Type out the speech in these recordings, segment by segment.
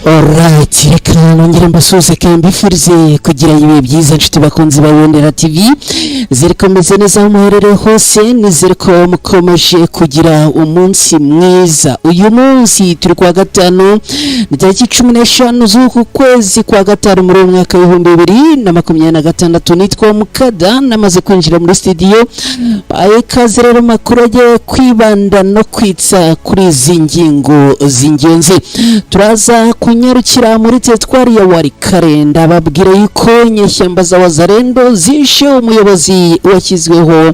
Alright, reka nongere mbasuhuze kandi mbifurize kugira ibihe byiza nshuti bakunzi ba Wendera TV zirikomeze neza aho muherereye hose, nizere ko mukomeje kugira umunsi mwiza. Uyu munsi turi kwa gatanu ni tariki 15 z'uku kwezi kwa gatanu muri mwaka wa 2026. Nitwa Mukada namaze kwinjira muri studio, ikaze rero makuru agiye kwibanda no kwitsa kuri izi ngingo z'ingenzi. Turaza kunyarukira muri teritwari ya Warikare, ndababwira yuko inyeshyamba za Wazalendo zishe umuyobozi washyizweho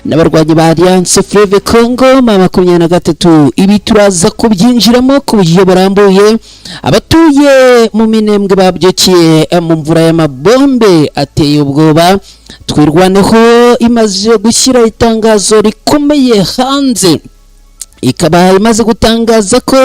n'abarwanyi ba Alliance Fleuve Congo M23. Ibi turaza kubyinjiramo ku buryo burambuye. Abatuye mu Minembwe babyukiye mu mvura y'amabombe ateye ubwoba. Twirwaneho imaze gushyira itangazo rikomeye hanze, ikaba imaze gutangaza ko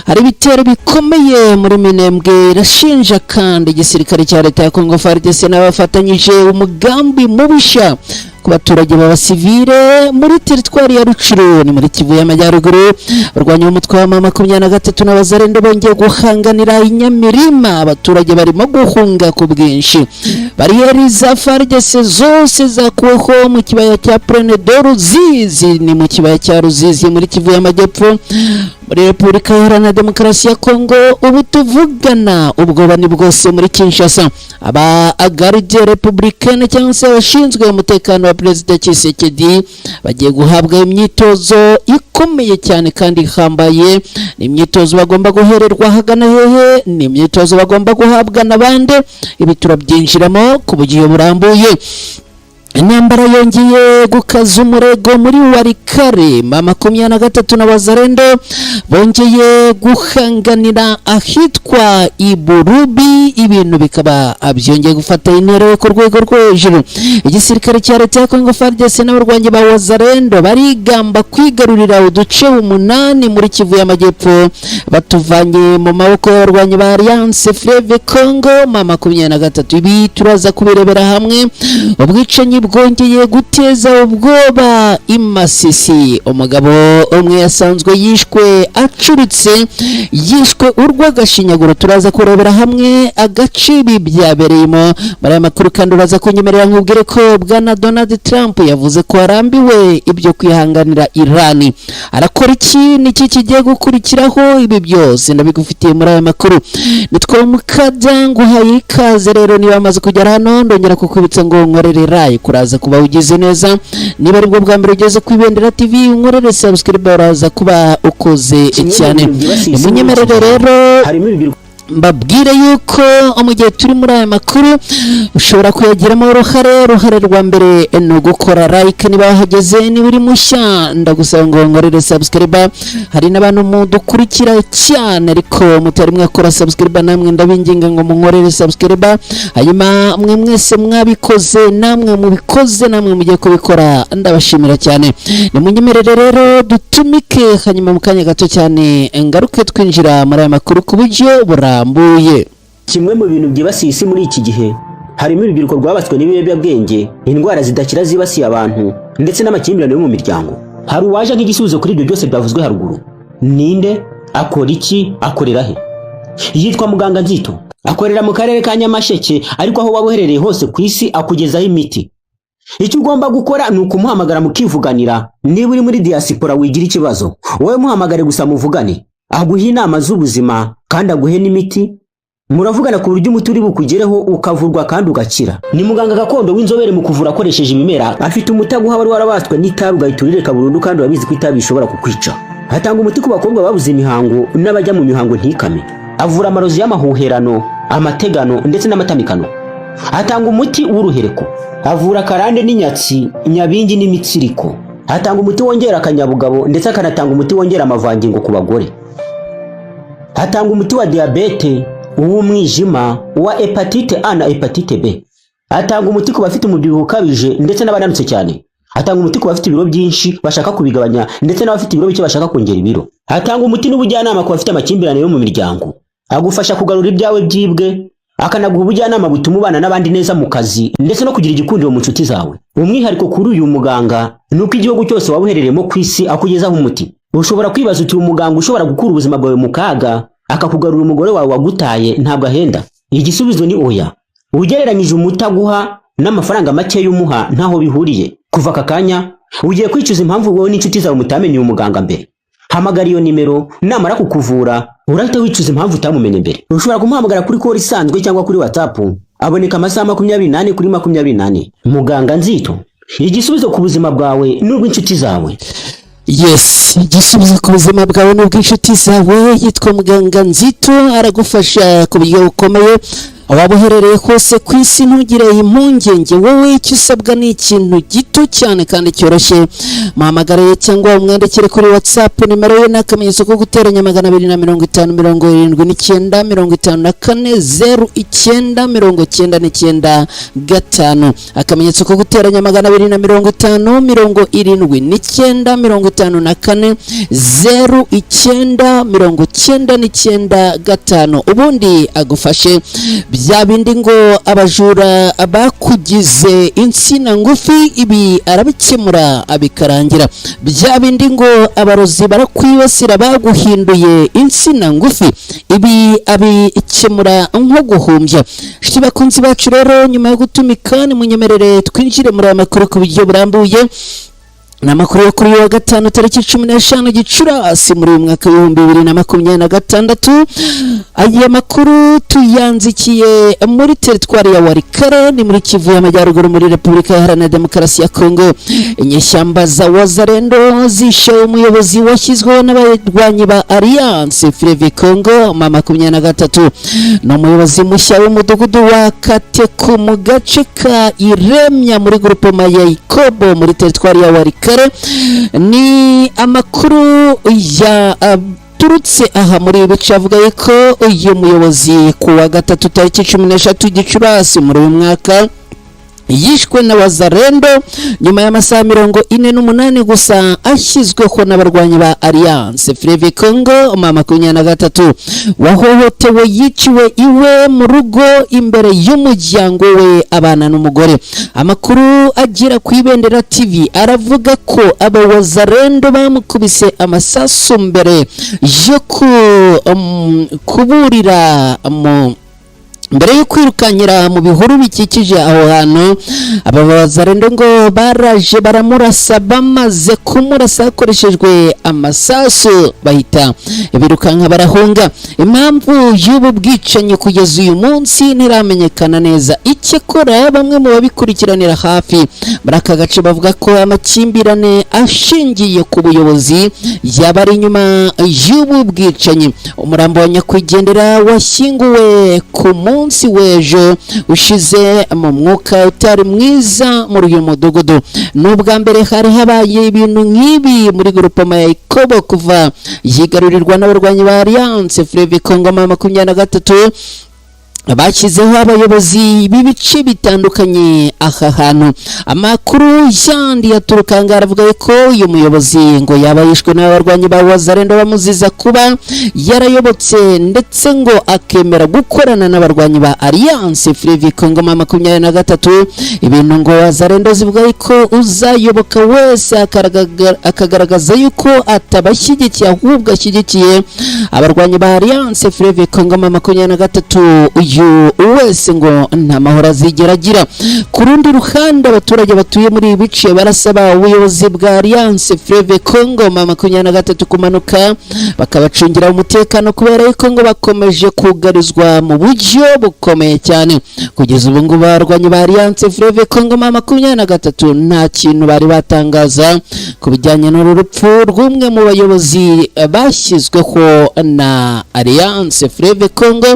hari ibitero bikomeye muri Minembwe. Irashinja kandi igisirikare cya leta ya Congo FARDC n'abafatanyije umugambi mubisha ku baturage b'abasivile muri teritwari ya Rucuru ni muri Kivu y'Amajyaruguru. Barwanya umutwe wa M23 n'Abazalendo bongeye guhanganira inyamirima, abaturage barimo guhunga ku bwinshi. Bariyeri za FARDC zose zakuweho mu kibaya cya Plaine de Ruzizi, ni mu kibaya cya Ruzizi muri Kivu y'Amajyepfo muri Repubulika Iharanira Demokarasi ya Congo. Ubu tuvugana ubwoba ni bwose muri Kinshasa. Aba garde républicaine cyangwa se abashinzwe umutekano wa Perezida Tshisekedi bagiye guhabwa imyitozo ikomeye cyane kandi ihambaye. Ni imyitozo bagomba guhererwa hagana hehe, ni imyitozo bagomba guhabwa n'abandi. Ibi turabyinjiramo ku buryo burambuye. Intambara yongeye gukaza umurego muri Warikare, M23 n'Abazalendo bongeye guhanganira ahitwa Iburubi. Ibintu bikaba byongeye gufata intera ku rwego rwo hejuru. Igisirikare cya leta ya Congo FARDC n'abarwanyi ba Wazalendo barigamba kwigarurira uduce 8 muri Kivu y'Amajyepfo batuvanye mu maboko y'abarwanyi ba Alliance Fleuve Congo M23. Ibi turaza kubirebera hamwe. Ubwicanyi bwongeye guteza ubwoba Imasisi. Umugabo umwe yasanzwe yishwe acuritse, yishwe urw'agashinyaguro. Turaza kurebera hamwe agace bibyabereyemo muri aya makuru, kandi uraza kunyemerera nkubwire ko bwana Donald Trump yavuze ko arambiwe ibyo kwihanganira Irani. Arakora iki? Niki kigiye gukurikiraho? Ibi byose ndabigufitiye muri aya makuru. Nitwa Mukada nguhaye ikaze rero. Niba amaze kugera hano ndongera kukubitsa ngo nkorere like, kuraza kuba ugize neza. Niba ari bwo bwa mbere ugeze ku Ibendera TV nkorere subscribe, uraza kuba ukoze cyane. Munyemerere rero mbabwire yuko mu gihe turi muri aya makuru ushobora kuyagiramo uruhare rwa mbere ni ugukora like niba wahageze. niba uri mushya ndagusaba ngo nkorere subscribe. hari n'abantu mudukurikira cyane ariko mutari mwakora subscribe, namwe ndabinginga ngo munkorere subscribe. hanyuma mwe mwese mwabikoze, namwe mubikoze, namwe mugiye kubikora, ndabashimira cyane. Nimunyemerere rero dutumike, hanyuma mu kanya gato cyane ngaruke twinjira muri aya makuru ku buryo burambuye. Kimwe mu bintu byibasiye isi muri iki gihe harimo urubyiruko rwabatswe n'ibiyobyabwenge, indwara zidakira zibasiye abantu ndetse n'amakimbirane yo mu miryango. Hari uwaje nk'igisubizo kuri ibyo byose byavuzwe haruguru. Ninde? Akora iki? Akorera he? Yitwa Muganga Nzito, akorera mu karere ka Nyamasheke, ariko aho waba uherereye hose ku isi akugezaho imiti. Icyo ugomba gukora ni ukumuhamagara mukivuganira. Niba uri muri diaspora wigira ikibazo, wowe muhamagare gusa muvugane, aguhe inama z'ubuzima kandi aguhe n'imiti. Muravugana ku buryo umuti uri bukugereho ukavurwa kandi ugakira. Ni muganga gakondo w'inzobere mu kuvura akoresheje ibimera. Afite umuti aguha wari warabatswe n'itabi ugahiturire burundu, kandi urabizi ko itabi bishobora kukwica. Hatanga umuti ku bakobwa babuze imihango n'abajya mu mihango ntikame. Avura amarozi y'amahuherano, amategano ndetse n'amatamikano. Hatanga umuti w'uruhereko. Avura karande n'inyatsi, nyabingi n'imitsiriko. Hatanga umuti wongera akanyabugabo ndetse akanatanga umuti wongera amavangingo ku bagore. Hatanga umuti wa diabete, uw'umwijima, wa hepatite A na hepatite B. Hatanga umuti ku bafite umubyibuho ukabije ndetse n'abananutse cyane. Hatanga umuti ku bafite ibiro byinshi bashaka kubigabanya ndetse n'abafite ibiro bike bashaka kongera ibiro. Hatanga umuti n'ubujyanama ku bafite amakimbirane yo mu miryango. Agufasha kugarura ibyawe byibwe, akanaguha ubujyanama butuma ubana n'abandi neza mu kazi ndetse no kugira igikundiro mu nshuti zawe. Umwihariko kuri uyu muganga nuko igihugu cyose waba uherereyemo ku isi akugezaho umuti. Ushobora kwibaza uti umuganga ushobora gukura ubuzima bwawe mu kaga akakugarura umugore wawe wagutaye ntabwo ahenda? Igisubizo ni oya. Ugereranyije umutaguha n'amafaranga make y'umuha ntaho bihuriye. Kuva aka kanya ugiye kwicuza impamvu wowe n'inshuti zawe mutamenye uyu muganga mbere. Hamagara iyo nimero, namara kukuvura urahita wicuza impamvu utamumenye mbere. Ushobora kumuhamagara kuri call isanzwe cyangwa kuri WhatsApp. Aboneka amasaha 24 kuri 24. Muganga Nzito, igisubizo ku buzima bwawe n'ubw'inshuti zawe. Yes, igisubizo ku buzima bwawe n'ubw'inshuti zawe. Yitwa Muganga Nzito, aragufasha ku buryo bukomeye. Waba uherereye hose ku isi ntugire impungenge. Wowe icyo usabwa ni ikintu gito cyane kandi cyoroshye. Muhamagare cyangwa umwandikire kuri WhatsApp. Nimero ye n'akamenyetso ko guteranya 250 akamenyetso ko guteranya 250 ubundi agufashe. Bya bindi ngo abajura bakugize insina ngufi, ibi arabikemura abikarangira. Bya bindi ngo abarozi barakwibasira baguhinduye insina ngufi, ibi abikemura nko guhumbya. Shiti bakunzi bacu rero, nyuma yo gutumika munyemerere twinjire muri amakuru ku buryo burambuye. Namakuru yo kuri wa gatanu tariki 15 Gicurasi muri mwaka wa 2026. Aya makuru tuyanzikiye muri teritwari ya Warikare, ni muri Kivu y'Amajyaruguru muri Repubulika Iharanira Demokarasi ya Kongo. Inyeshyamba za Wazalendo zishe umuyobozi washyizweho n'abarwanyi ba Alliance Fleuve Congo 23. No umuyobozi mushya w'umudugudu wa Kateku mu gace ka Iremya muri groupema ya Ikobo muri teritwari ya Warikare. Ni amakuru ya turutse aha muri bice avuga yuko uyu muyobozi ku wa gatatu tariki 13 Gicurasi muri uyu mwaka yishwe na Wazalendo nyuma y'amasaha 48 gusa ashyizweho n'abarwanyi ba Alliance Fleuve Congo 23. Wahohotewe yiciwe iwe mu rugo imbere y'umuryango we, abana n'umugore. Amakuru agira ku Ibendera TV aravuga ko aba Wazalendo bamukubise amasasu mbere yo kuburira mbere yo kwirukanyira mu bihuru bikikije aho hantu. Aba Wazalendo ngo baraje baramurasa, bamaze kumurasa hakoreshejwe amasasu bahita birukanka barahunga. Impamvu y'ubu bwicanyi kugeza uyu munsi ntiramenyekana neza. Icyakora bamwe mu babikurikiranira hafi muri aka gace bavuga ko amakimbirane ashingiye ku buyobozi yaba ari inyuma y'ubu bwicanyi. Umurambo wa nyakwigendera washyinguwe ku munsi w'ejo ushize mu mwuka utari mwiza muri uyu mudugudu. N'ubwa mbere hari habaye ibintu nk'ibi muri groupema ya Ikobo kuva yigarurirwa n'abarwanyi ba Alliance Fleuve Congo 23. Bashyizeho abayobozi b'ibice bitandukanye aha hantu. Amakuru yandi yaturukanga aravuga ko uyu muyobozi ngo yaba yishwe n'abarwanyi ba Wazalendo bamuziza kuba yarayobotse ndetse ngo akemera gukorana n'abarwanyi ba Alliance Fleuve Congo 23. Ibintu ngo Wazalendo zivuga ko uzayoboka wese akagaragaza yuko atabashyigikiye ahubwo ashyigikiye abarwanyi ba Alliance Fleuve Congo 23, uyu wese ngo nta mahoro azigeragira. Ku rundi ruhande abaturage batuye muri ibice barasaba ubuyobozi bwa Alliance Fleuve Congo 23 kumanuka bakabacungira umutekano, kubera yuko ngo bakomeje kugarizwa mu buryo bukomeye cyane. Kugeza ubu ngo barwanye ba Alliance Fleuve Congo 23 nta kintu bari batangaza ku bijyanye n'urupfu rw'umwe mu bayobozi bashyizweho na Alliance Fleuve Congo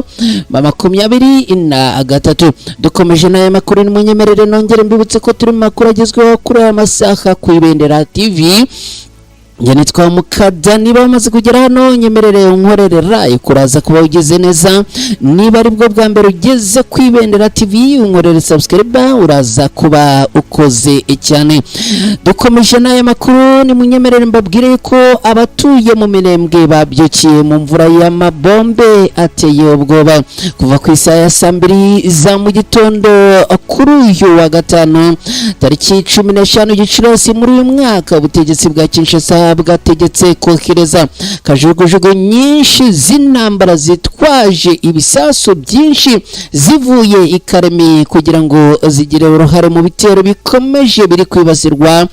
23. Dukomeje n'aya makuru, ni munyemerere nongere mbibutse ko turi mu makuru agezweho kuri aya masaha ku Ibendera TV. Nitwa Mukada. Niba wamaze kugera hano nyemerere unkorerera ikuraza kuba ugize neza. Niba ari bwo bwa mbere ugeze ku Ibendera TV unkorere subscribe, uraza kuba ukoze cyane. Dukomeje n'aya makuru, ni munyemerere mbabwire ko abatuye mu Minembwe babyukiye mu mvura y'amabombe ateye ubwoba kuva ku isaha ya 2 za mu gitondo kuri uyu wa gatanu tariki 15 Gicurasi muri uyu mwaka. Ubutegetsi bwa Kinshasa Burusiya bwategetse kohereza kajugujugu nyinshi z'intambara zitwaje ibisasu byinshi zivuye i Karemi kugira ngo zigire uruhare mu bitero bikomeje biri kwibasirwa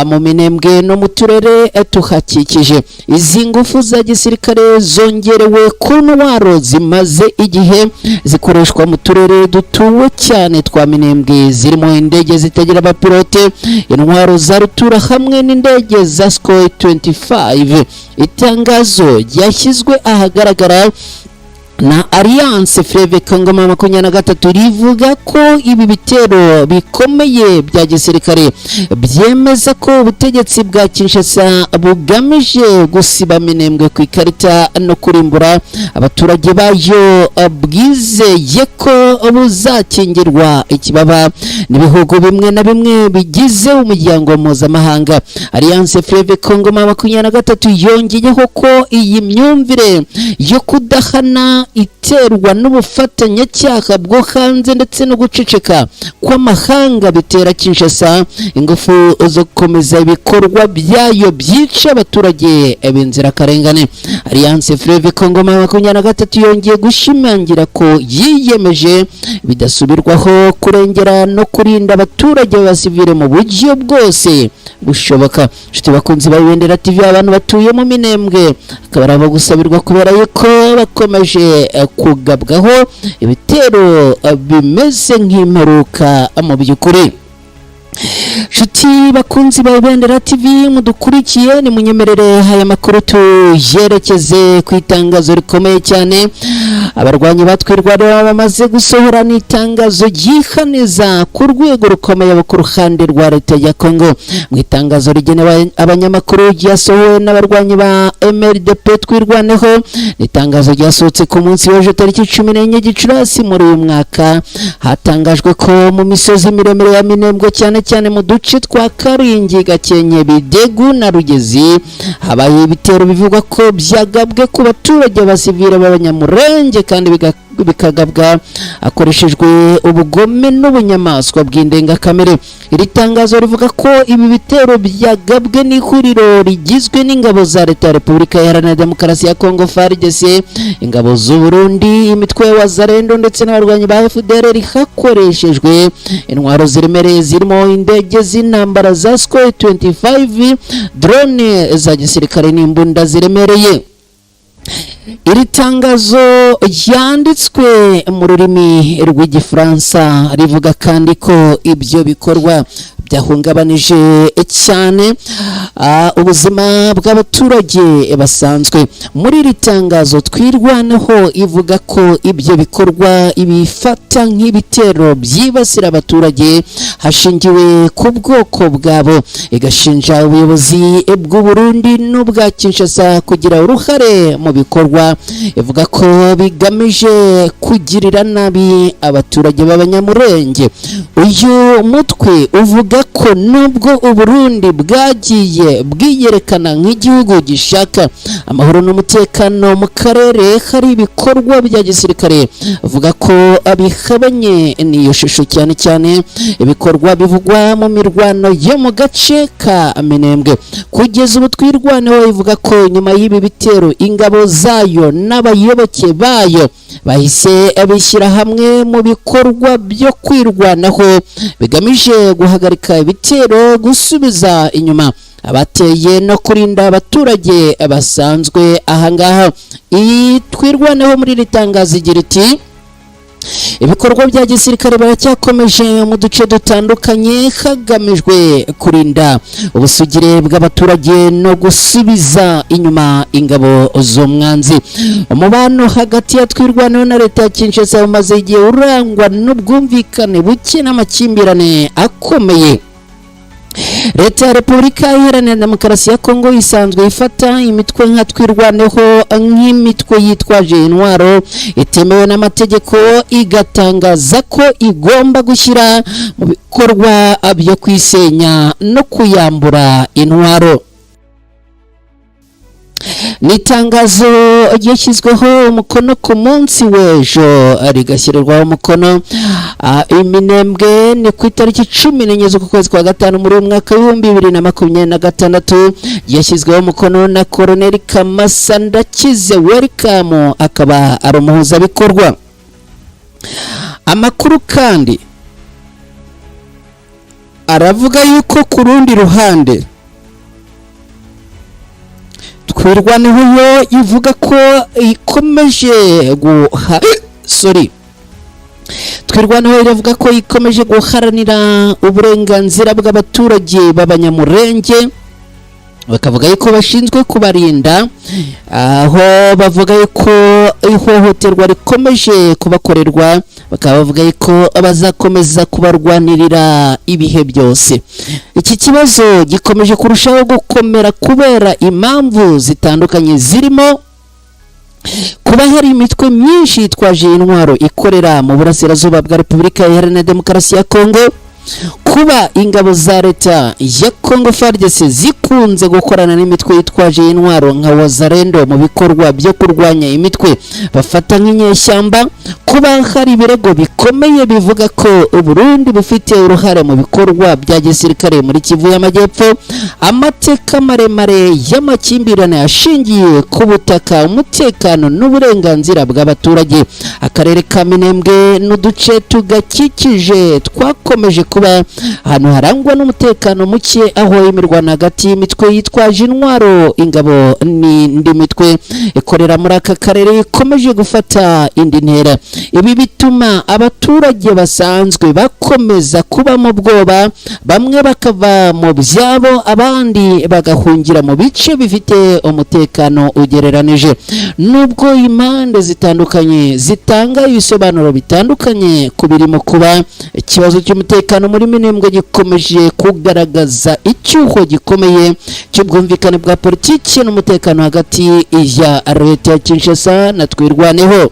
mu Minembwe no mu turere tuhakikije. Izi ngufu za gisirikare zongerewe ku ntwaro zimaze igihe zikoreshwa mu turere dutuwe cyane twa Minembwe, zirimo indege zitagira abapilote, intwaro za rutura hamwe n'indege za Sukhoi 25. Itangazo ryashyizwe ahagaragara na Alliance Fleuve Congo 23 rivuga ko ibi bitero bikomeye bya gisirikare byemeza ko ubutegetsi bwa Kinshasa bugamije gusiba Minembwe ku ikarita no kurimbura abaturage bayo, bwizeye ko buzakingirwa ikibaba n'ibihugu bimwe na bimwe bigize umuryango mpuzamahanga. Alliance Fleuve Congo 23 yongeyeho ko iyi myumvire yo kudahana iterwa n'ubufatanyacyaha bwo hanze ndetse no guceceka kw'amahanga bitera Kinshasa ingufu zo gukomeza ibikorwa byayo byica abaturage b'inzirakarengane. Alliance Fleuve Congo 23 yongeye gushimangira ko yiyemeje bidasubirwaho kurengera no kurinda abaturage b'abasivile mu buryo bwose bushoboka. Nshuti bakunzi ba Ibendera TV, abantu batuye mu Minembwe akaba abo gusabirwa kubera yuko bakomeje kugabwaho ibitero bimeze nk'imperuka mu by'ukuri. Nshuti bakunzi ba Ibendera TV mudukurikiye, ni munyemerere aya makuru tuyerekeze ku itangazo rikomeye cyane abarwanyi batwirwa bamaze gusohora n'itangazo ryihaniza ku rwego rukomeye ku ruhande rwa leta ya Kongo. Mu itangazo rigenewe abanyamakuru ryasohowe n'abarwanyi ba MRDP twirwaneho, itangazo ryasohotse ku munsi w'ejo tariki 14 Gicurasi muri uyu mwaka, hatangajwe ko mu misozi miremire ya Minembwe cyane cyane mu duce twa Karingi, Gakenke, Bidegu na Rugezi habaye ibitero bivugwa ko byagabwe ku baturage basivile b'abanyamurenge kandi bikagabwa akoreshejwe ubugome n'ubunyamaswa bw'indengakamere. Iri tangazo rivuga ko ibi bitero byagabwe n'ihuriro rigizwe n'ingabo za leta ya Repubulika Iharanira Demokarasi ya Kongo FARDC, ingabo z'u Burundi, imitwe ya Wazalendo ndetse n'abarwanyi ba FDLR hakoreshejwe intwaro ziremereye zirimo indege z'intambara za Sukhoi 25, drone za gisirikare n'imbunda ziremereye. Iri tangazo ryanditswe mu rurimi rw'igifaransa rivuga kandi ko ibyo bikorwa byahungabanije cyane ubuzima bw'abaturage basanzwe. Muri iri tangazo twirwanaho ivuga ko ibyo bikorwa ibifata nk'ibitero byibasira abaturage hashingiwe ku bwoko bwabo, igashinja ubuyobozi bw'u Burundi n'ubwa Kinshasa kugira uruhare mu bikorwa ivuga ko bigamije kugirira nabi abaturage b'abanyamurenge. Uyu mutwe uvuga ko nubwo u Burundi bwagiye bwiyerekana nk'igihugu gishaka amahoro n'umutekano mu karere, hari ibikorwa bya gisirikare uvuga ko abihabanye n'iyo shusho, cyane cyane ibikorwa bivugwa mu mirwano yo mu gace ka Minembwe. Kugeza ubu twirwaneho ivuga ko nyuma y'ibi bitero ingabo zayo n'abayoboke bayo bahise bishyira hamwe mu bikorwa byo kwirwanaho bigamije guhagarika ibitero, gusubiza inyuma abateye no kurinda abaturage basanzwe. Ahangaha iyi twirwanaho muri iri tangazo igira iti ibikorwa bya gisirikare baracyakomeje mu duce dutandukanye hagamijwe kurinda ubusugire bw'abaturage no gusubiza inyuma ingabo z'umwanzi. Umubano hagati ya twirwanaho na leta ya Kinshasa umaze igihe urangwa n'ubwumvikane buke n'amakimbirane akomeye. Leta ya Repubulika Iharanira Demokarasi ya Kongo isanzwe ifata imitwe nka twirwaneho nk'imitwe yitwaje intwaro itemewe n'amategeko, igatangaza ko igomba gushyira mu bikorwa byo kwisenya no kuyambura intwaro. n'itangazo ryashyizweho umukono ku munsi w'ejo rigashyirirwaho umukono Minembwe ni ku itariki 14 z'ukwezi kwa gatanu muri mwaka wa 2026 yashyizweho umukono na Colonel Kamasa Ndakize Welcome akaba ari umuhuzabikorwa. Amakuru kandi aravuga yuko ku rundi ruhande twirwaneho yo ivuga ko ikomeje twirwaneho iravuga ko ikomeje guharanira uburenganzira bw'abaturage b'abanyamurenge, bakavuga yuko bashinzwe kubarinda, aho bavuga yuko ihohoterwa rikomeje kubakorerwa, bakaba bavuga yuko bazakomeza kubarwanirira ibihe byose. Iki kibazo gikomeje kurushaho gukomera kubera impamvu zitandukanye zirimo kuba hari imitwe myinshi yitwaje intwaro ikorera mu burasirazuba bwa Repubulika Iharanira Demokarasi ya Kongo, kuba ingabo za leta ya Kongo FARDC zikunze gukorana n'imitwe yitwaje intwaro nka Wazalendo mu bikorwa byo kurwanya imitwe bafata nk'inyeshyamba, kuba hari ibirego bikomeye bivuga ko Burundi bufite uruhare mu bikorwa bya gisirikare muri Kivu y'Amajyepfo, amateka maremare y'amakimbirane ashingiye ku butaka, umutekano n'uburenganzira bw'abaturage. Akarere ka Minembwe n'uduce tugakikije twakomeje kuba ahantu harangwa n'umutekano muke, aho imirwano hagati y'imitwe yitwaje intwaro, ingabo n'indi mitwe ikorera muri aka karere ikomeje gufata indi ntera. Ibi bituma abaturage basanzwe bakomeza kuba mu bwoba, bamwe bakava mu byabo abandi bagahungira mu bice bifite umutekano ugereranije. Nubwo impande zitandukanye zitanga ibisobanuro bitandukanye ku birimo kuba, ikibazo cy'umutekano muri Minembwe gikomeje kugaragaza icyuho gikomeye cy'ubwumvikane bwa politiki n'umutekano hagati ya leta ya Kinshasa na twirwaneho.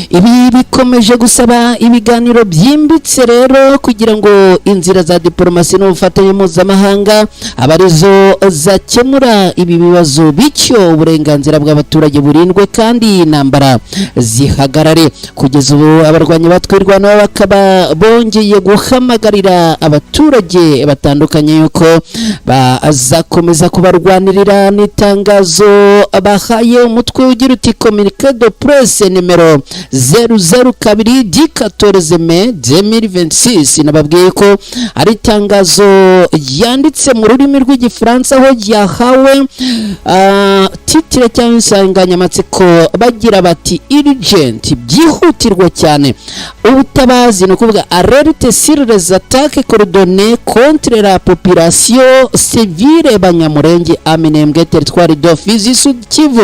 Ibi bikomeje gusaba ibiganiro byimbitse rero kugira ngo inzira za diplomasi n'ubufatanye mpuzamahanga abarizo zakemura ibi bibazo, bityo uburenganzira bw'abaturage burindwe kandi intambara zihagarare. Kugeza ubu abarwanyi batwirwanaho bakaba bongeye guhamagarira abaturage batandukanye yuko bazakomeza kubarwanirira. n'itangazo bahaye umutwe ugira uti communiqué de presse numero 002 du 14 mai 2026, nababwiye ko ari itangazo yanditse mu rurimi rw'igifaransa aho ryahawe titire cyangwa insanganyamatsiko bagira bati urgent, byihutirwa cyane, ubutabazi, no kuvuga alerte sur les attaques coordonnées contre la population civile banyamurenge à Minembwe territoire de Fizi Sud Kivu,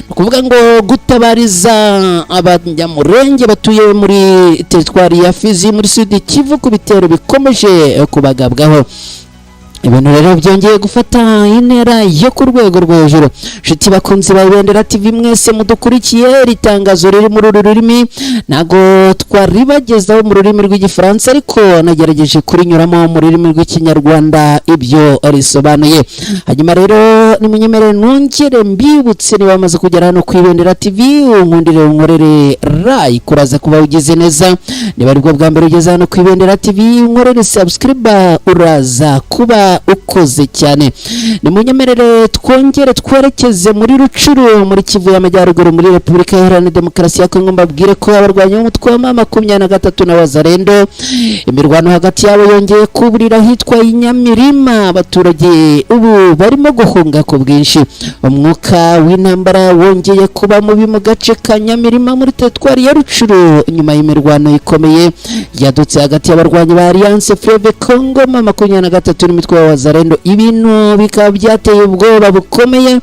no kuvuga ngo gutabariza abanyamurenge batuye muri territoire ya Fizi muri Sud Kivu ku bitero bikomeje kubagabwaho. Ibintu rero byongeye gufata intera yo ku rwego rwo hejuru. Nshuti bakunzi ba Ibendera TV mwese mudukurikiye, ritangazo riri muri rurimi nago twaribagezaho mu rurimi rw'igifaransa, ariko nagerageje kurinyuramo mu rurimi rw'ikinyarwanda ibyo risobanuye. Hanyuma rero nimunyemere nongere mbibutse niba bamaze kugera hano ku Ibendera TV, unkundire unkorere like kuraza kuba ugize neza. Niba aribwo bwa mbere ugeze hano ku Ibendera TV, unkorere subscribe uraza kuba ukoze cyane. Nimunyemerere twongere twerekeze muri Rucuru muri Kivu y'Amajyaruguru muri Repubulika Iharanira Demokarasi ya Kongo, mbabwire ko abarwanyi b'umutwe wa 23 na Wazalendo imirwano hagati yabo yongeye kuburira hitwa Inyamirima. Abaturage ubu barimo guhunga ku bwinshi, umwuka w'intambara wongeye kuba mubi mu gace ka Nyamirima muri teritwari ya Rucuru nyuma y'imirwano ikomeye yadutse hagati y'abarwanyi ba Alliance Fleuve Congo 23 n'imitwe ya Wazalendo. Ibintu bikaba byateye ubwoba bukomeye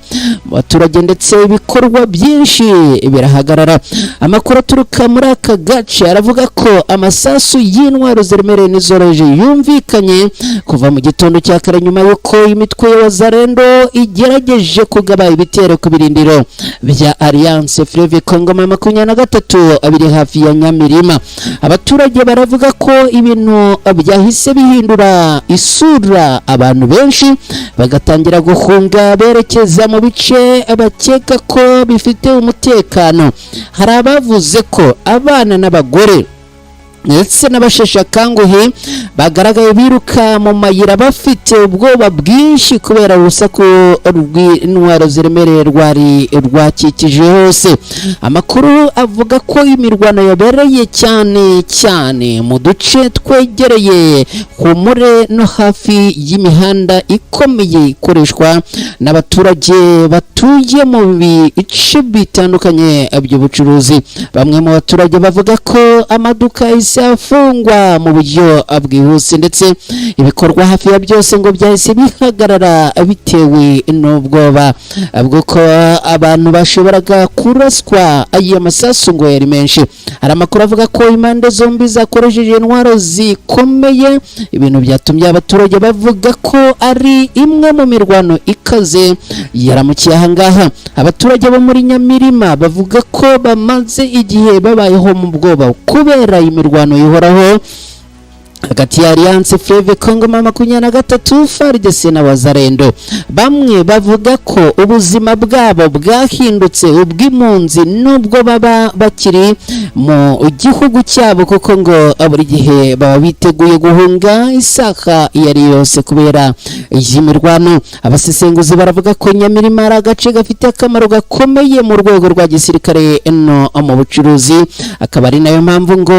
mu baturage ndetse ibikorwa byinshi birahagarara. Amakuru aturuka muri aka gace aravuga ko amasasu y'intwaro ziremereye n'izoroheje yumvikanye kuva mu gitondo cya kare nyuma y'uko imitwe ya Wazalendo igerageje kugaba ibitero ku birindiro bya Alliance Fleuve Congo 23 abiri hafi ya Nyamirima. Abaturage baravuga ko ibintu byahise bihindura isura abantu benshi bagatangira guhunga berekeza mu bice bakeka ko bifite umutekano. Hari abavuze ko abana n'abagore ndetse n'abasheshe akanguhe bagaragaye biruka mu mayira bafite ubwoba bwinshi kubera urusaku rw'intwaro ziremereye rwari rwakikije hose. Amakuru avuga ko imirwano yabereye cyane cyane mu duce twegereye Humure no hafi y'imihanda ikomeye ikoreshwa n'abaturage batuye mu bice bitandukanye by'ubucuruzi. Bamwe mu baturage bavuga ko amaduka afungwa mu buryo bwihuse ndetse ibikorwa hafi ya byose ngo byahise bihagarara bitewe n'ubwoba bw'uko abantu bashoboraga kuraswa aya masasu ngo yari menshi. Hari amakuru avuga ko impande zombi zakoresheje intwaro zikomeye, ibintu byatumye abaturage bavuga ko ari imwe mu mirwano ikaze yaramukiye ahangaha. Abaturage bo muri Nyamirima bavuga ko bamaze igihe babayeho mu bwoba kubera imirwano ihoraho hagati ya Alliance Fleuve Congo 23 FARDC na Wazalendo. Bamwe bavuga ko ubuzima bwabo bwahindutse ubw'impunzi nubwo baba bakiri mu gihugu cyabo, kuko ngo buri gihe baba biteguye guhunga isaka yari yose kubera iyi mirwano. Abasesenguzi baravuga ko Nyamirima ari agace gafite akamaro gakomeye mu rwego rwa gisirikare no mu bucuruzi, akaba ari nayo mpamvu ngo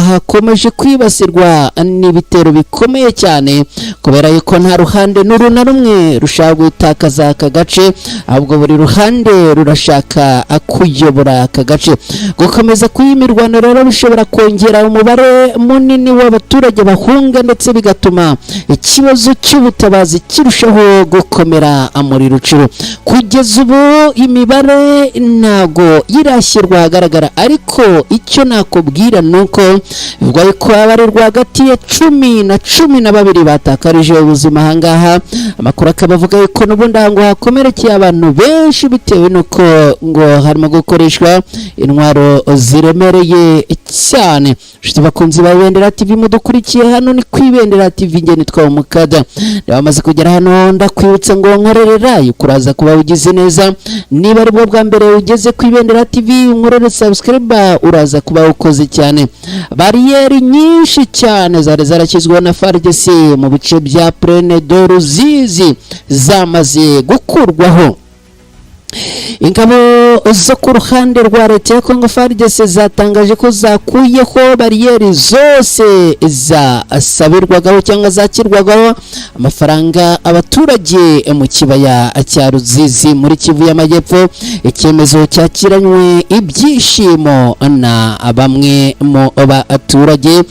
hakomeje kwibasirwa n'ibitero bikomeye cyane kubera yuko nta ruhande n'uru na rumwe rushaka gutakaza aka gace, ahubwo buri ruhande rurashaka kuyobora aka gace. Gukomeza kw'imirwano rero bishobora kongera umubare munini w'abaturage bahunga ndetse bigatuma ikibazo cy'ubutabazi kirushaho gukomera muri Rucuru. Kugeza ubu imibare ntago irashyirwa ahagaragara, ariko icyo nakubwira nuko bivugwa ko abari rwagati ya 10 na 12 batakarije ubuzima ahangaha. Amakuru akaba avuga yuko n'ubundi ngo hakomerekeye abantu benshi bitewe nuko ngo harimo gukoreshwa intwaro ziremereye cyane. Nshuti bakunzi ba Ibendera TV mudukurikiye hano ni kwibendera TV, nge nitwa Umukada. Bamaze kugera hano ndakwibutsa ngo nkorerera ukuraza kuba ugize neza. Niba ari bwo bwa mbere ugeze ku Ibendera TV nkorere subscribe, uraza kuba ukoze cyane. Bariyeri nyinshi cyane zari zarakizwe na FARDC mu bice bya Plaine de Ruzizi zamaze gukurwaho. Ingabo zo ku ruhande rwa leta ya Congo FARDC zatangaje ko zakuyeho bariyeri zose zasabirwagaho cyangwa zakirwagaho amafaranga abaturage mu kibaya cya Ruzizi muri Kivu y'Amajyepfo. Icyemezo cyakiranywe ibyishimo na bamwe mu baturage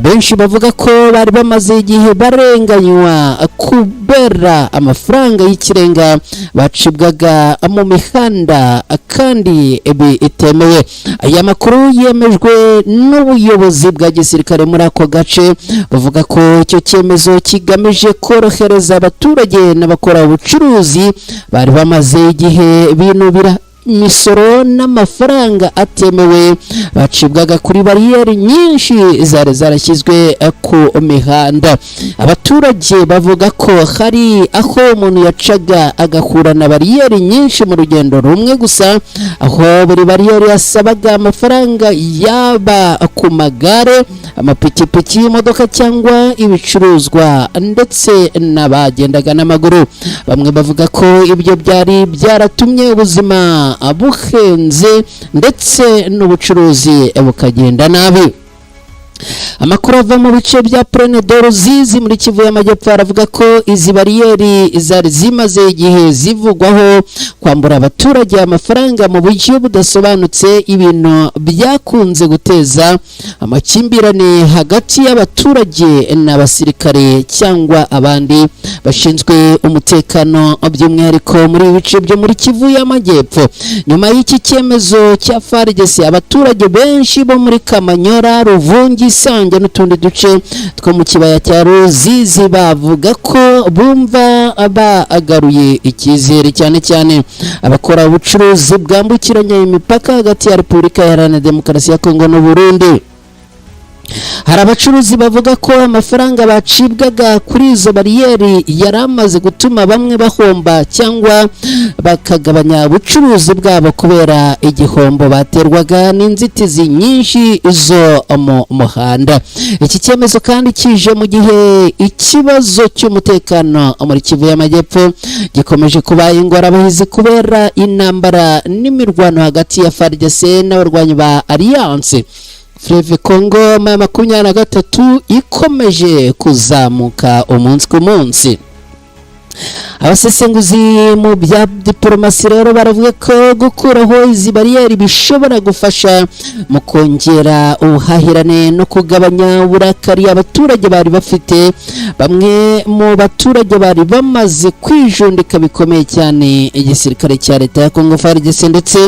benshi bavuga ko bari bamaze igihe barenganywa kubera amafaranga y'ikirenga bacibwaga mu mihanda kandi bitemewe. Aya makuru yemejwe n'ubuyobozi bwa gisirikare muri ako gace, bavuga ko icyo cyemezo kigamije korohereza abaturage n'abakora ubucuruzi bari bamaze igihe binubira imisoro n'amafaranga atemewe bacibwaga kuri bariyeri nyinshi zari zarashyizwe ku mihanda. Abaturage bavuga ko hari aho umuntu yacaga agakura na bariyeri nyinshi mu rugendo rumwe gusa, aho buri bariyeri yasabaga amafaranga yaba ku magare, amapikipiki, imodoka cyangwa ibicuruzwa ndetse n'abagendaga n'amaguru. Bamwe bavuga ko ibyo byari byaratumye ubuzima buhenze ndetse n'ubucuruzi bukagenda nabi. Amakuru ava mu bice bya Plaine de Ruzizi muri Kivu y'Amajyepfo aravuga ko izi bariyeri zari zimaze igihe zivugwaho kwambura abaturage amafaranga mu buryo budasobanutse, ibintu byakunze guteza amakimbirane hagati y'abaturage n'abasirikare cyangwa abandi bashinzwe umutekano by'umwihariko muri bice byo muri Kivu y'Amajyepfo. Nyuma y'iki cyemezo cya FARDC, abaturage benshi bo muri Kamanyora, Ruvungi, Sange n'utundi duce two mu kibaya cya Ruzizi bavuga ko bumva bagaruye icyizere, cyane cyane abakora ubucuruzi bwambukiranya imipaka hagati ya Repubulika Iharanira Demokarasi ya Kongo n'u Burundi. hari abacuruzi bavuga ko amafaranga bacibwaga kuri izo bariyeri yari amaze gutuma bamwe bahomba cyangwa bakagabanya ubucuruzi bwabo kubera igihombo baterwaga n'inzitizi nyinshi zo mu muhanda. Iki cyemezo kandi kije mu gihe ikibazo cy'umutekano muri Kivu y'Amajyepfo gikomeje kuba ingorabahizi kubera intambara n'imirwano hagati ya FARDC n'abarwanyi ba Alliance Fleuve Congo 23 ikomeje kuzamuka umunsi ku munsi. Abasesenguzi mu bya diplomasi rero baravuga ko gukuraho izi bariyeri bishobora gufasha mu kongera ubuhahirane no kugabanya uburakari abaturage bari bafite. Bamwe mu baturage bari bamaze kwijundika bikomeye cyane igisirikare cya leta ya Congo FARDC ndetse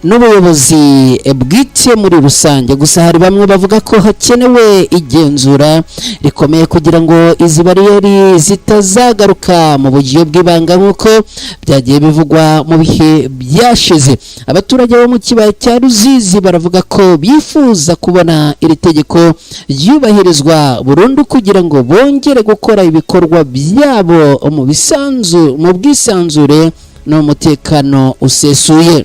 n'ubuyobozi bwite muri rusange. Gusa hari bamwe bavuga ko hakenewe igenzura rikomeye kugira ngo izi bariyeri zitazagaruka mu buryo bw'ibanga nk'uko byagiye bivugwa mu bihe byashize. Abaturage bo mu kibaya cya Ruzizi baravuga ko bifuza kubona iri tegeko ryubahirizwa burundu kugira ngo bongere gukora ibikorwa byabo mu bwisanzure n'umutekano usesuye.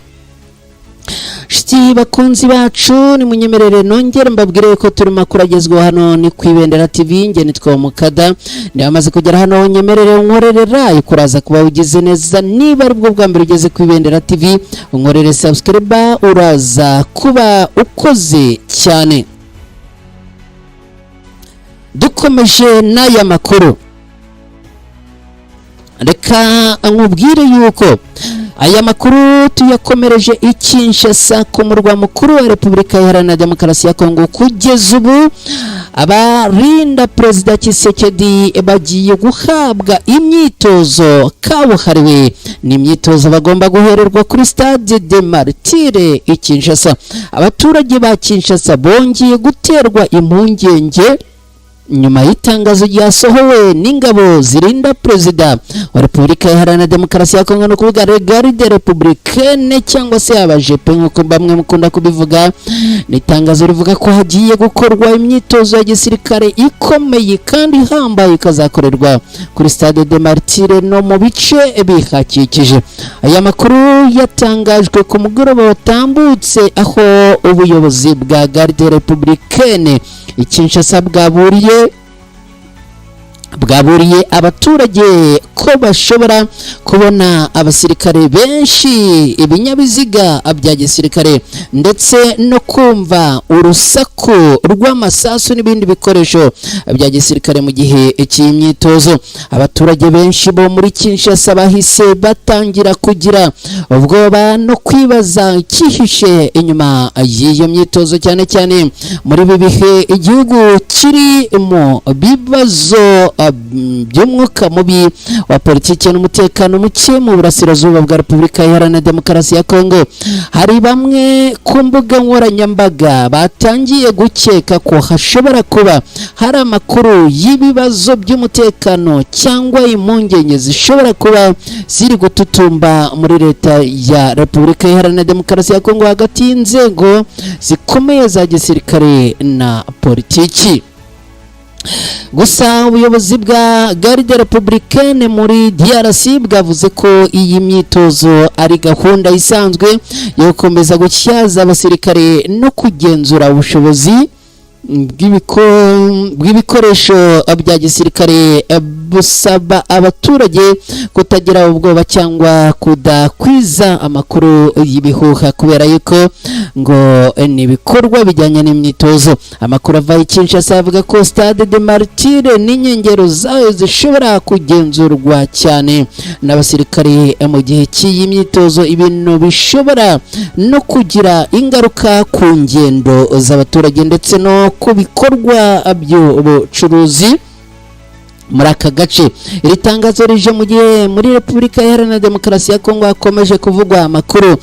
Shiti bakunzi bacu ni munyemerere nongere mbabwire ko turi makuru agezweho hano ni ku Ibendera TV. Nge nitwa Mukada ndamaze kugera hano, nyemerere unkorerera ikuraza kuba ugize neza. Niba ari bwo bwa mbere ugeze ku Ibendera TV unkorere subscribe, uraza kuba ukoze cyane. Dukomeje n'aya makuru, reka nkubwire yuko aya makuru tuyakomereje i Kinshasa ku murwa mukuru wa Repubulika Iharanira Demokarasi ya Kongo. Kugeza ubu abarinda Perezida Tshisekedi bagiye guhabwa imyitozo kabuhariwe. Ni imyitozo bagomba guhererwa kuri Stade des Martyrs i Kinshasa. Abaturage ba Kinshasa bongeye guterwa impungenge nyuma y'itangazo ryasohowe n'ingabo zirinda Perezida wa Repubulika Iharanira Demokarasi ya Kongo no kuvuga Garde Républicaine cyangwa se abajepe nk'uko bamwe mukunda kubivuga. Ni itangazo rivuga ko hagiye gukorwa imyitozo ya gisirikare ikomeye kandi ihambaye ikazakorerwa kuri Stade des Martyrs no mu bice bihakikije. Aya makuru yatangajwe ku mugoroba watambutse aho ubuyobozi bwa Garde Républicaine i Kinshasa bwaburiye abaturage ko bashobora kubona abasirikare benshi, ibinyabiziga bya gisirikare ndetse no kumva urusaku rw'amasasu n'ibindi bikoresho bya gisirikare mu gihe cy'imyitozo. Abaturage benshi bo muri Kinshasa bahise batangira kugira ubwoba no kwibaza cyihishe inyuma y'iyo myitozo, cyane cyane muri ibi bihe igihugu kiri mu bibazo by'umwuka mubi wa politiki n'umutekano muke mu burasirazuba bwa Repubulika Iharanira Demokarasi ya Kongo. Hari bamwe ku mbuga nkoranyambaga batangiye gukeka ko hashobora kuba hari amakuru y'ibibazo by'umutekano cyangwa impungenge zishobora kuba ziri gututumba muri leta ya Repubulika Iharanira Demokarasi ya Kongo hagati y'inzego zikomeye za gisirikare na politiki. Gusa ubuyobozi bwa Garde Républicaine muri DRC bwavuze ko iyi myitozo ari gahunda isanzwe yo gukomeza gutyaza abasirikare no kugenzura ubushobozi bw'ibikoresho bya gisirikare. Busaba abaturage kutagira ubwoba cyangwa kudakwiza amakuru y'ibihuha kubera yuko ngo ni ibikorwa bijyanye n'imyitozo. Amakuru ava i Kinshasa avuga ko Stade des Martyrs n'inkengero zayo zishobora kugenzurwa cyane n'abasirikare mu gihe cy'iyi myitozo, ibintu bishobora no kugira ingaruka ku ngendo z'abaturage ndetse no ku bikorwa by'ubucuruzi muri aka gace. Iri tangazo rije mu gihe muri Repubulika Iharanira Demokarasi ya Kongo hakomeje kuvugwa amakuru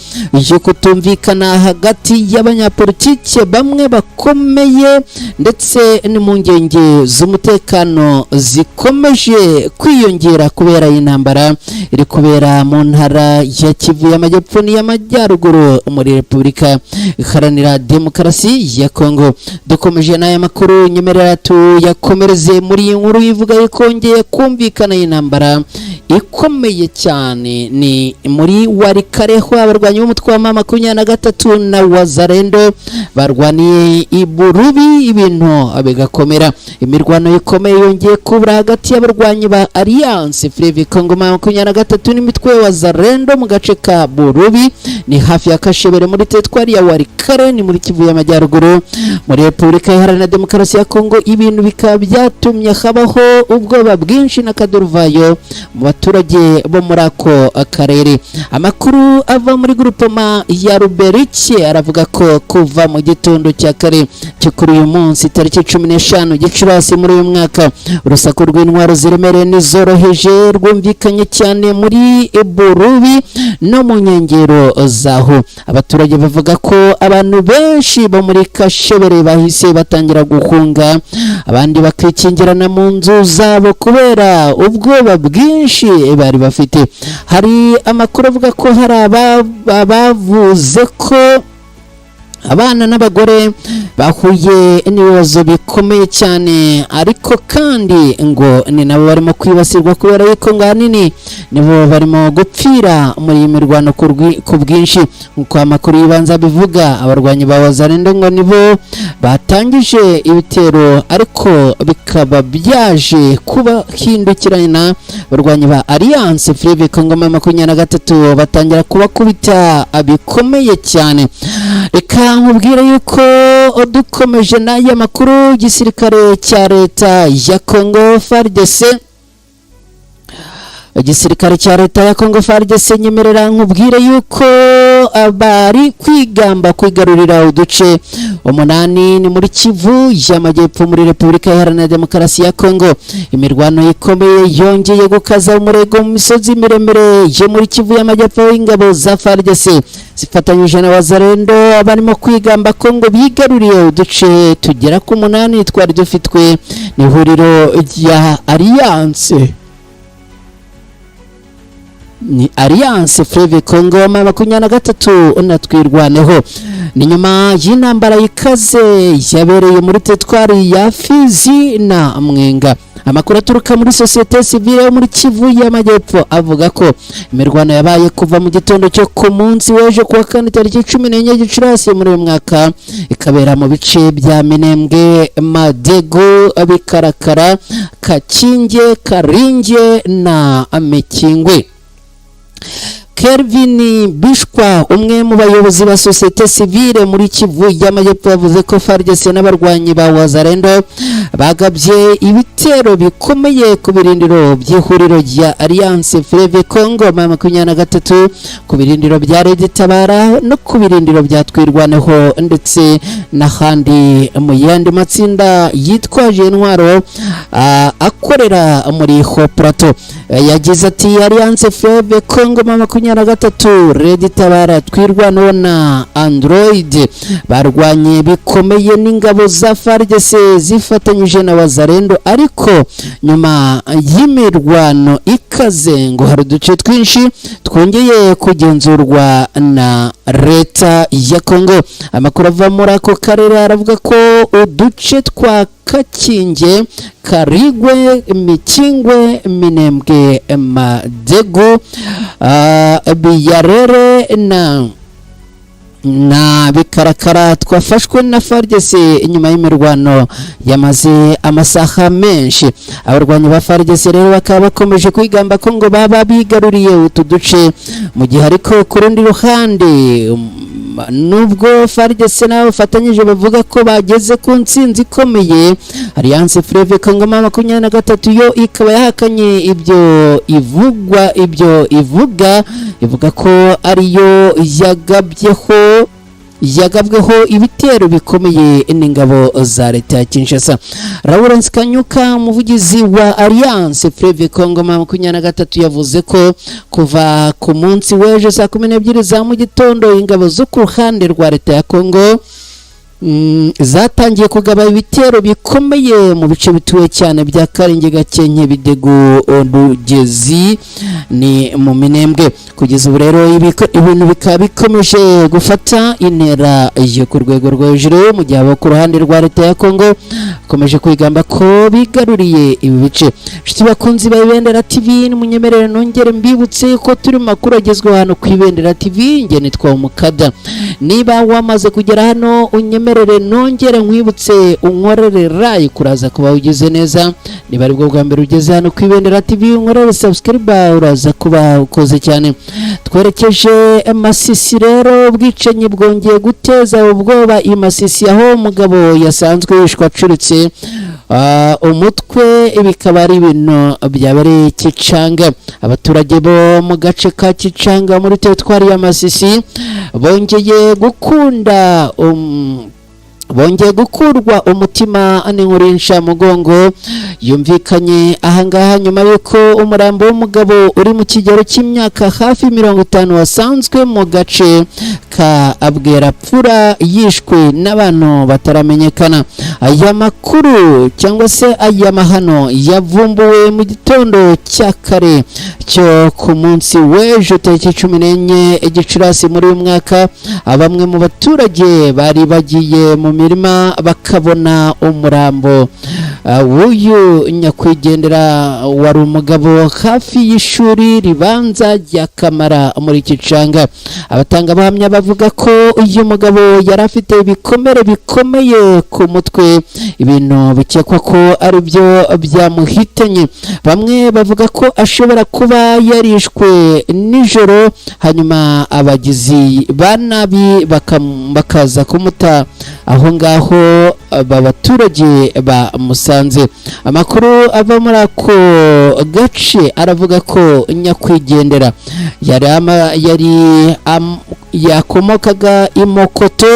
yo kutumvikana hagati y'abanyapolitike bamwe bakomeye ndetse n'impungenge z'umutekano zikomeje kwiyongera kubera intambara iri kubera mu ntara ya Kivu y'Amajyepfo n'iy'Amajyaruguru muri Repubulika Iharanira Demokarasi ya Kongo. Dukomeje n'aya makuru nyemerera tuyakomereze muri iyi nkuru ivuga kongeye kumvikana intambara ikomeye cyane ni muri Warikareho. Abarwanyi b'umutwe wa M23 na Wazalendo barwaniye i Burubi ibintu bigakomera. Imirwano ikomeye yongeye kubura hagati y'abarwanyi ba Alliance Fleuve Congo M23 n'imitwe ya Wazalendo mu gace ka Burubi ni hafi ya Kashebere muri teritwari ya Warikare ni muri Kivu y'Amajyaruguru muri Repubulika Iharanira Demokarasi ya Kongo. Ibintu bikaba byatumye habaho ubwoba bwinshi n'akaduruvayo mu baturage bo muri ako akarere. Amakuru ava muri groupement ya Ruberiki aravuga ko kuva mu gitondo cya kare cyo kuri uyu munsi tariki 15 Gicurasi muri uyu mwaka urusaku rw'intwaro ziremereye n'izoroheje rwumvikanye cyane muri Burubi no mu nkengero zaho. Abaturage bavuga ko abantu benshi bo muri Kashebere bahise batangira guhunga, abandi bakikingirana mu nzu zabo kubera ubwoba bwinshi bari bafite. Hari amakuru avuga ko hari abavuze ko abana n'abagore bahuye n'ibibazo bikomeye cyane, ariko kandi ngo ni nabo barimo kwibasirwa kubera yuko nganini nibo barimo gupfira muri imirwano ku bwinshi. Nkuko amakuru yibanza bivuga, abarwanyi ba Wazalendo ngo nibo batangije ibitero, ariko bikaba byaje kuba hindukirana abarwanyi ba Alliance Fleuve Congo M23 batangira kubakubita bikomeye cyane. Reka nkubwire yuko dukomeje n'aya makuru, igisirikare cya leta ya Congo FARDC igisirikare cya leta ya Congo FARDC nyemerera nkubwire yuko bari kwigamba kwigarurira uduce 8 ni muri Kivu y'Amajyepfo muri Repubulika Iharanira Demokarasi ya Kongo. Imirwano ikomeye yongeye gukaza umurego mu misozi miremire yo muri Kivu y'Amajyepfo. Ingabo za FARDC zifatanyije na Wazalendo barimo kwigamba ko ngo bigaruriye uduce tugera ku 8 twari dufitwe n'ihuriro rya Alliance ni Alliance Fleuve Congo M23 unatwirwaneho. Ni nyuma y'intambara ikaze yabereye muri teritwari ya Fizi na Mwenga. Amakuru aturuka muri societe civile yo muri Kivu y'Amajyepfo avuga ko imirwano yabaye kuva mu gitondo cyo ku munsi w'ejo kuwa kane tariki 14 Gicurasi muri uyu mwaka, ikabera mu bice bya Minembwe, Madego, Bikarakara, Kakinge, Karinge na Mekingwe. Kelvin Bishwa, umwe mu bayobozi ba societe civile muri Kivu y'Amajyepfo, yavuze ko FARDC n'abarwanyi ba Wazalendo bagabye ibitero bikomeye ku birindiro by'ihuriro rya Alliance Fleuve Congo M23, ku birindiro bya Red Tabara no ku birindiro bya Twirwaneho ndetse n'ahandi mu yandi matsinda yitwaje intwaro akorera muri Ho Plateau. Yagize ati Alliance Fleuve Congo M23, Red Tabara, Twirwaneho na Android barwanye bikomeye n'ingabo za FARDC zifatanyije na Wazalendo, ariko nyuma y'imirwano ikaze ngo hari uduce twinshi twongeye kugenzurwa na leta ya Kongo. Amakuru ava muri ako karere aravuga ko uduce twa Kakinge, Karigwe, Mikingwe, Minembwe, Madego, Biyarere na Bikarakara twafashwe na FARDC inyuma y'imirwano yamaze amasaha menshi. Abarwanyi ba FARDC rero bakaba bakomeje kwigamba ko ngo baba bigaruriye utu duce, mu gihe ariko ku rundi ruhande nubwo FARDC nabo bafatanyije bavuga ko bageze ku ntsinzi ikomeye, Alliance Fleuve Congo M23 yo ikaba yahakanye ibyo ivuga ko ariyo yagabyeho yagabweho ibitero bikomeye n'ingabo za leta ya Kinshasa. Lawrence Kanyuka umuvugizi wa Alliance Fleuve Congo 23 yavuze ko kuva ku munsi w'ejo saa 12 za mu gitondo ingabo zo ku ruhande rwa leta ya Congo zatangiye kugaba ibitero bikomeye mu bice bituwe cyane bya Karenge, Gakenke, Bidego, Rugezi ni mu Minembwe. Kugeza ubu rero ibintu bikaba bikomeje gufata intera yo ku rwego rwo hejuru, mu gihe abo ku ruhande rwa leta ya Congo bakomeje kwigamba ko bigaruriye ibi bice. Nshuti bakunzi ba Ibendera TV, munyemerere nongere mbibutse ko turi mu makuru agezweho hano ku Ibendera TV. Nge nitwa Umukada. Niba wamaze kugera hano unyemerere nongere nkwibutse unkorere like kuraza kuba ugize neza. Niba ari bwo bwa mbere ugeze hano ku Ibendera TV unkorere subscribe uraza kuba ukoze cyane. Twerekeje Masisi rero, ubwicanyi bwongeye guteza ubwoba i Masisi aho umugabo yasanzwe yishwa acuritse umutwe. Bikaba ari ibintu byabereye Kicanga. Abaturage bo mu gace ka Kicanga muri teritwari ya Masisi bongeye gukurwa umutima n'inkurisha mugongo yumvikanye ahangaha nyuma yuko umurambo w'umugabo uri mu kigero cy'imyaka hafi 50 wasanzwe mu gace ka Abwerapfura yishwe n'abantu bataramenyekana. Aya makuru cyangwa se aya mahano yavumbuwe mu gitondo cya kare cyo ku munsi w'ejo tariki 14 Gicurasi muri uyu mwaka. Bamwe mu baturage bari bagiye mu mirima bakabona umurambo w'uyu nyakwigendera wari umugabo hafi y'ishuri ribanza rya Kamara muri Kicanga. Abatanga bahamya bavuga ko uyu mugabo yari afite ibikomere bikomeye ku mutwe, ibintu bikekwa ko ari byo byamuhitanye. Bamwe bavuga ko ashobora kuba yarishwe nijoro, hanyuma abagizi ba nabi bakaza kumuta aho ngaho abaturage bamusanze. Amakuru ava muri ako gace aravuga ko nyakwigendera yari yakomokaga Imokoto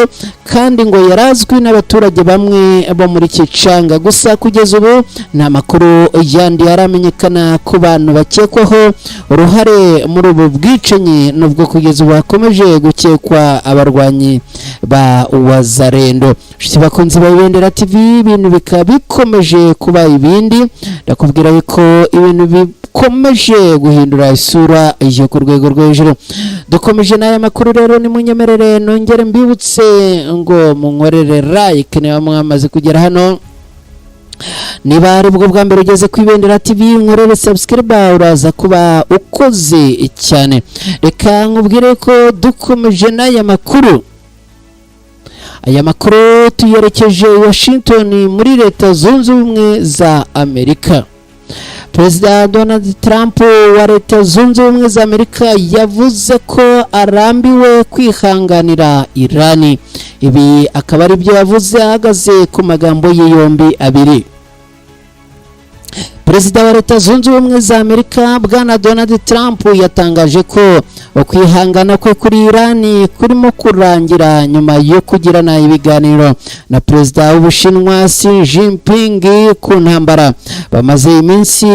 kandi ngo yarazwi n'abaturage bamwe bo muri Kicanga. Gusa kugeza ubu nta makuru yandi yaramenyekana ku bantu bakekwaho uruhare muri ubu bwicanyi, nubwo kugeza ubu hakomeje gukekwa abarwanyi ba Wazarendo. Nshuti bakunzi ba Ibendera TV, ibintu bikaba bikomeje kuba ibindi. Ndakubwira ko ibintu bikomeje guhindura isura yo ku rwego rwo hejuru. Dukomeje n'aya makuru rero, ni munyemerere nongere mbibutse ngo munkorere like niba mwamaze kugera hano. Niba ari bwo bwa mbere ugeze ku Ibendera TV unkorere subscribe uraza kuba ukoze cyane. Reka nkubwire ko dukomeje n'aya makuru. Aya makuru tuyerekeje Washington muri Leta Zunze Ubumwe za Amerika. Perezida Donald Trump wa Leta Zunze Ubumwe za Amerika yavuze ko arambiwe kwihanganira Irani. Ibi akaba ari byo yavuze ahagaze ku magambo ye yombi abiri. Perezida wa Leta Zunze Ubumwe za Amerika bwana Donald Trump yatangaje ko ukwihangana kwe kuri Irani kurimo kurangira nyuma yo kugirana ibiganiro na Perezida w'Ubushinwa Xi Jinping ku ntambara bamaze iminsi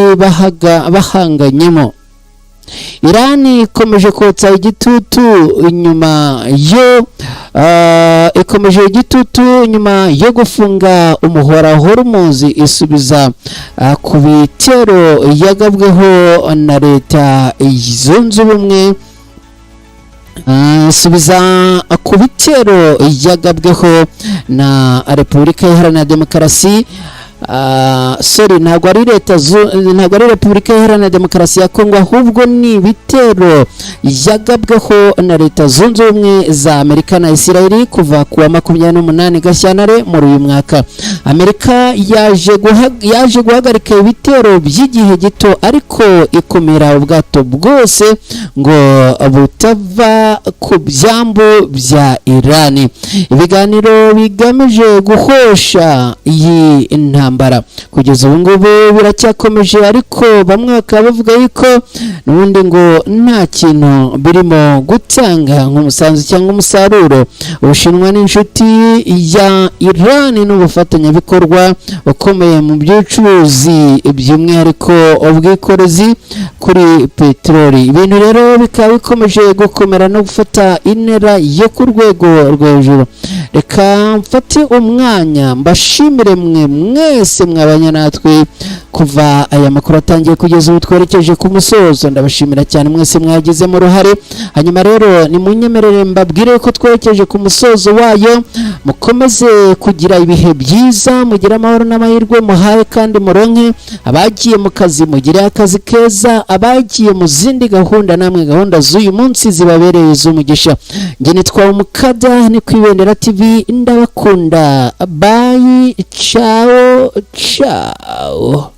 bahanganyemo. Irani ikomeje kotsa igitutu nyuma yo gufunga umuhora Hormuz isubiza ku bitero yagabweho na Leta Zunze Ubumwe ku bitero yagabweho na Repubulika Iharanira Demokarasi ntabwo ari Repubulika Iharanira Demokarasi ya Kongo, ahubwo ni ibitero yagabweho na Leta Zunze Ubumwe za Amerika na Israel kuva ku wa 28 Gashyantare muri uyu mwaka. Amerika yaje guhagarika ibitero by'igihe gito, ariko ikumira ubwato bwose ngo butava ku byambu bya Irani. Ibiganiro bigamije guhosha iyi ntambara intambara. Kugeza ubu ngubu biracyakomeje, ariko bamwe bakaba bavuga yuko n'ubundi ngo nta kintu birimo gutanga nk'umusanzu cyangwa umusaruro. Ubushinwa n'inshuti ya Iran n'ubufatanyabikorwa ukomeye mu by'ubucuruzi by'umwihariko ubwikorezi kuri peteroli. Ibintu rero bikaba bikomeje gukomera no gufata intera yo ku rwego rwo hejuru. Reka mfate umwanya mbashimire mwe mwese mwabanye natwe kuva aya makuru atangiye kugeza ubu twerekeje ku musozo. Ndabashimira cyane mwese mwagizemo uruhare. Hanyuma rero ni munyemerere mbabwire ko twerekeje ku musozo wayo. Mukomeze kugira ibihe byiza, mugire amahoro n'amahirwe muhaye kandi muronke. Abagiye mu kazi mugire akazi keza, abagiye mu zindi gahunda namwe gahunda z'uyu munsi zibabereye z'umugisha. Nge nitwa Umukada, ni kwibendera TV, ndabakunda. Bye, ciao ciao.